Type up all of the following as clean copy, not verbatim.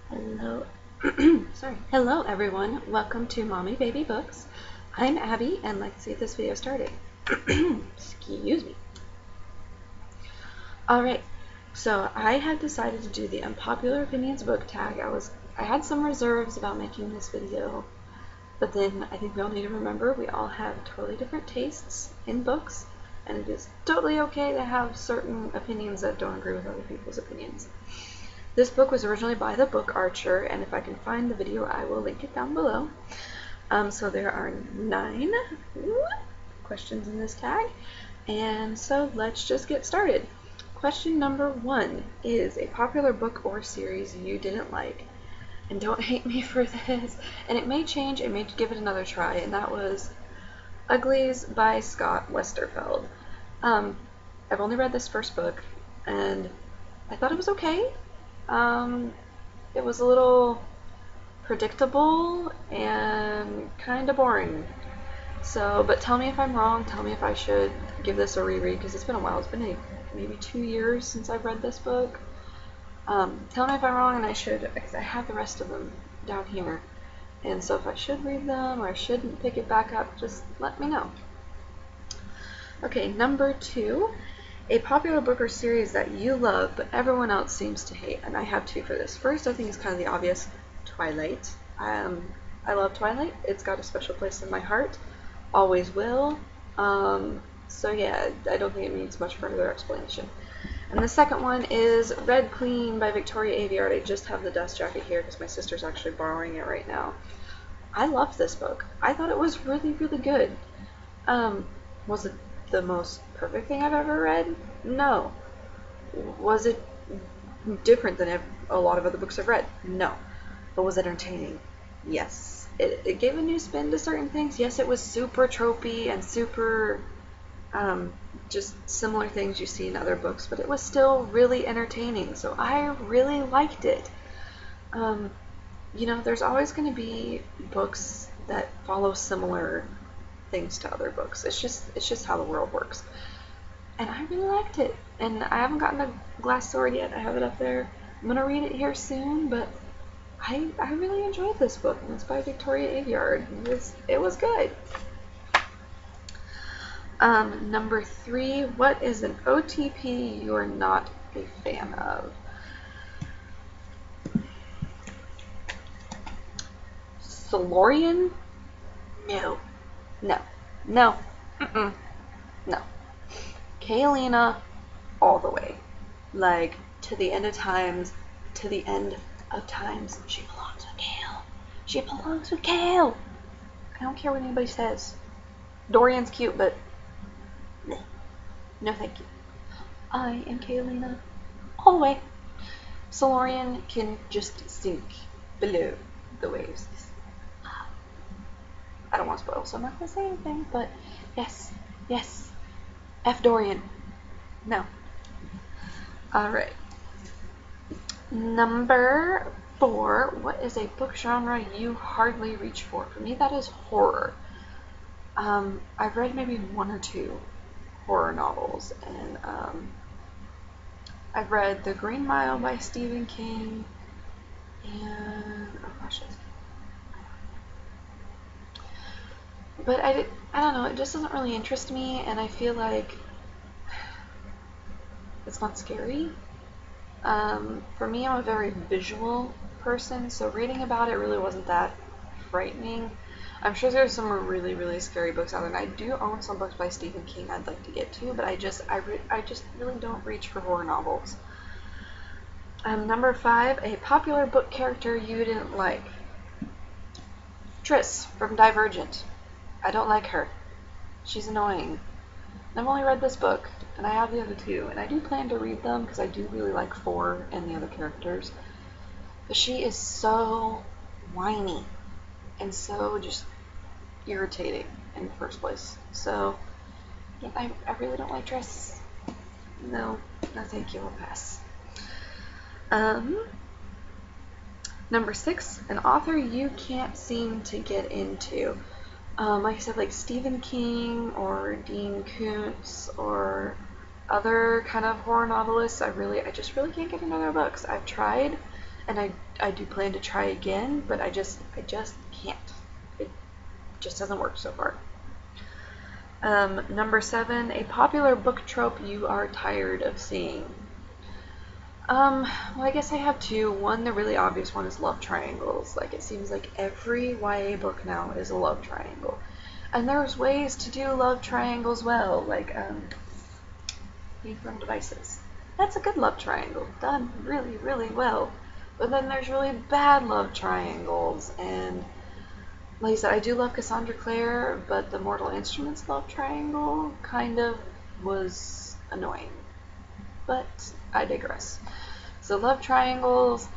Hello, sorry. Hello everyone. Welcome to Mommy Baby Books. I'm Abby, and let's get this video started. Excuse me. All right. So I had decided to do the unpopular opinions book tag. I had some reserves about making this video, but then I think we all need to remember we all have totally different tastes in books, and it is totally okay to have certain opinions that don't agree with other people's opinions. This book was originally by the Book Archer, and if I can find the video, I will link it down below. So there are 9 questions in this tag, and so let's just get started. Question number 1 is a popular book or series you didn't like, and don't hate me for this, and it may change, I may give it another try, and that was Uglies by Scott Westerfeld. I've only read this first book, and I thought it was okay. It was a little predictable and kind of boring. So, but tell me if I'm wrong. Tell me if I should give this a reread, because it's been a while. It's been maybe 2 years since I've read this book. Tell me if I'm wrong, and I should, because I have the rest of them down here. And so if I should read them or I shouldn't pick it back up, just let me know. Okay, number 2. A popular book or series that you love but everyone else seems to hate, and I have 2 for this. First, I think it's kind of the obvious, Twilight. I love Twilight. It's got a special place in my heart. Always will. So yeah, I don't think it needs much further explanation. And the second one is Red Queen by Victoria Aveyard. I just have the dust jacket here because my sister's actually borrowing it right now. I loved this book. I thought it was really, really good. Was it the most perfect thing I've ever read? No. Was it different than a lot of other books I've read? No. But was it entertaining? Yes. It gave a new spin to certain things. Yes, it was super tropey and super just similar things you see in other books, but it was still really entertaining. So I really liked it. There's always going to be books that follow similar things to other books. It's just how the world works. And I really liked it. And I haven't gotten a Glass Sword yet. I have it up there. I'm gonna read it here soon, but I really enjoyed this book, and it's by Victoria Aveyard. It was good. Number 3, what is an OTP you're not a fan of? Solorian? No. No. No. No. Kaelina, all the way. Like, to the end of times, to the end of times, she belongs with Kale. She belongs with Kale. I don't care what anybody says. Dorian's cute, but no thank you. I am Kaelina, all the way. Solorian can just sink below the waves. I don't want to spoil, so I'm not going to say anything, but yes, F Dorian. No. Alright. Number 4, what is a book genre you hardly reach for? For me, that is horror. I've read maybe 1 or 2 horror novels, and I've read The Green Mile by Stephen King, and but I don't know, it just doesn't really interest me, and I feel like it's not scary. For me, I'm a very visual person, so reading about it really wasn't that frightening. I'm sure there's some really, really scary books out there, and I do own some books by Stephen King I'd like to get to, but I just really don't reach for horror novels. Number 5, a popular book character you didn't like. Triss from Divergent. I don't like her. She's annoying. I've only read this book, and I have the other 2, and I do plan to read them because I do really like 4 and the other characters. But she is so whiny and so just irritating in the first place. So I really don't like Triss. No thank you, I'll pass. Number 6, an author you can't seem to get into. Like I said, like Stephen King or Dean Koontz or other kind of horror novelists, I just really can't get into their books. I've tried, and I do plan to try again, but I just can't. It just doesn't work so far. Number 7, a popular book trope you are tired of seeing. Well, I guess I have two. One, the really obvious one, is love triangles. Like, it seems like every YA book now is a love triangle. And there's ways to do love triangles well, like, Being from Devices. That's a good love triangle, done really, really well. But then there's really bad love triangles, and like I said, I do love Cassandra Clare, but the Mortal Instruments love triangle kind of was annoying. But I digress. So love triangles.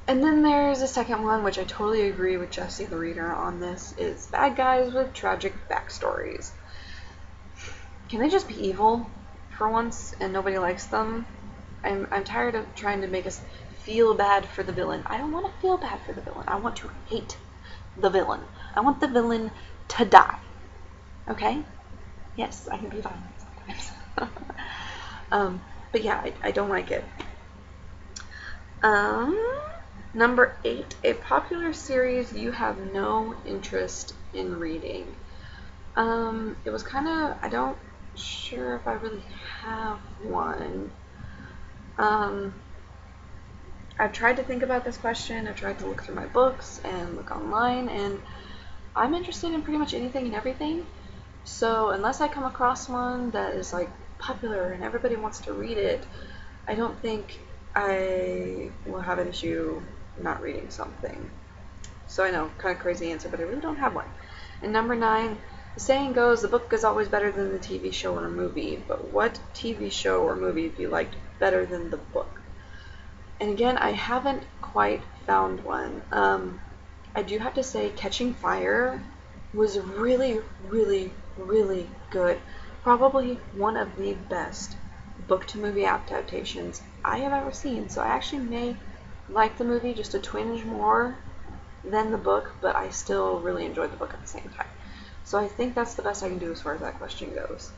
And then there's a second one, which I totally agree with Jesse the reader on this, is bad guys with tragic backstories. Can they just be evil for once and nobody likes them? I'm tired of trying to make us feel bad for the villain. I don't want to feel bad for the villain. I want to hate the villain. I want the villain to die. Okay? Yes, I can be violent sometimes. But yeah, I don't like it. Number 8, a popular series you have no interest in reading. It was kind of, I don't sure if I really have one. I've tried to think about this question. I've tried to look through my books and look online, and I'm interested in pretty much anything and everything. So unless I come across one that is like popular and everybody wants to read it, I don't think I will have an issue not reading something. So I know, kind of crazy answer, but I really don't have one. And number 9, the saying goes, the book is always better than the TV show or movie, but what TV show or movie have you liked better than the book? And again, I haven't quite found one. I do have to say Catching Fire was really, really, really good. Probably one of the best book-to-movie adaptations I have ever seen. So I actually may like the movie just a twinge more than the book, but I still really enjoyed the book at the same time. So I think that's the best I can do as far as that question goes.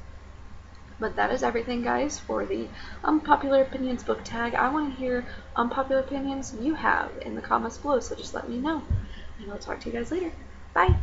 But that is everything, guys, for the Unpopular Opinions book tag. I want to hear unpopular opinions you have in the comments below, so just let me know. And I'll talk to you guys later. Bye!